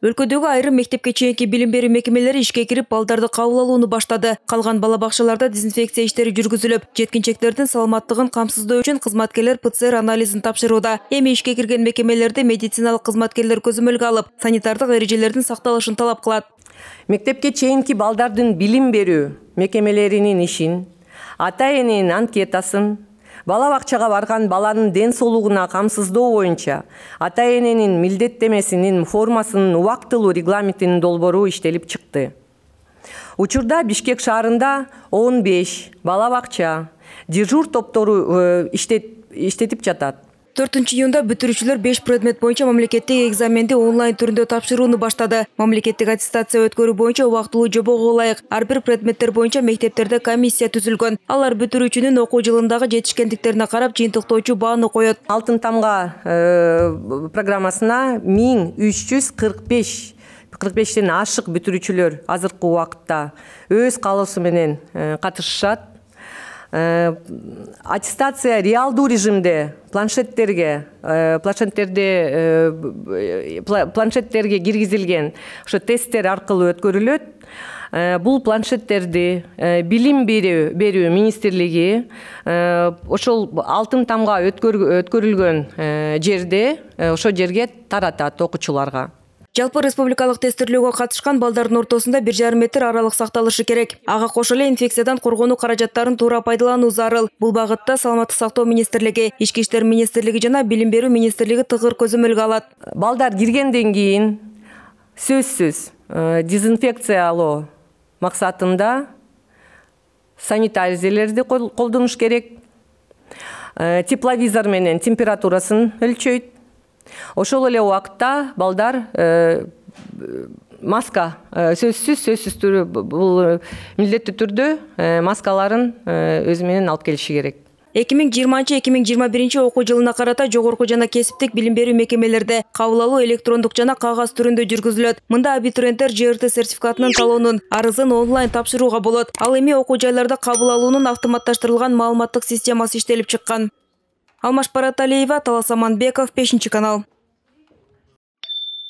Өлкөдөгү айрым мектепке чейинки билим берүү мекемелери ишке кирип, балдарды кабыл алууну баштады. Калган бала бакчаларда дезинфекция иштери жүргүзүлүп, жеткинчектердин саламаттыгын камсыздоо үчүн кызматкерлер ПЦР анализин тапшырууда. Эми ишке кирген мекемелерде медициналык кызматкерлер көзөмөлгө алып, санитардык эрежелердин сакталышын талап кылат. Мектепке чейинки балдардын билим берүү мекемелеринин ишин, ата-эненин анкетасын, бала бакчага барган баланын ден соолугуна камсыздоо боюнча ата-эненин милдеттемесинин формасынын убактылуу регламентинин долбоору иштелип чыкты. Учурда Бишкек шаарында 15 бала бакча дежур топтору иштетип жатат. 4-июнда бүтүрүүчүлөр 5 предмет боюнча мамлекеттик экзаменди онлайн түрүндө тапшырууну баштады. Мамлекеттик аттестация өткөрүү боюнча убактылуу жобого ылайык ар бир предметтер боюнча мектептерде комиссия түзүлгөн. Алар бүтүрүүчүнүн окуу жылындагы жетишкендиктерине карап жыйынтыктоочу бааны коет. Алтын тамга программасына 1345 ашык бүтүрүүчүлөр азыркы убакытта өз каалоосу менен катышышат. Аттестация реалдуу режимде планшеттерге киргизилген ошо тесттер аркылуу өткөрүлөт. Бул планшеттерди билим берүү министрлиги ошол алтын тамга өткөрүлгөн жерде ошо жерге таратат окуучуларга. Жалпы республикалык тестирлөөгө катышкан балдардын ортосунда 1,5 метр аралык сакталышы керек. Ага кошо эле инфекциядан коргонуу каражаттарын туура пайдалануу зарыл. Бул багытта Саламаттык сактоо министрлиги, Ички иштер министрлиги жана Билим берүү министрлиги тыгыр көзөмөлгө алат. Балдар киргенден кийин сөзсүз дезинфекциялоо максатында санитайзерлерди колдонуш керек. Тепловизор менен температурасын өлчөйт. Ошол эле убакытта балдар маска сөзсүз түрү бул милдеттүү түрдө маскаларын өзү менен алып келиши керек. 2020-2021 окуу жылына карата жогорку жана кесиптик билим берүү мекемелерде кабыл алуу электрондук жана кагаз түрүндө жүргүзүлөт. Мында абитуриенттер ЖРТ сертификатынын талоонун арызын онлайн тапшырууга болот. Ал эми окуу жайларда кабыл алуунун автоматташтырылган маалыматтык системасы иштелип чыккан. Алмаш Параталиева, Талас Аманбеков, 5 канал.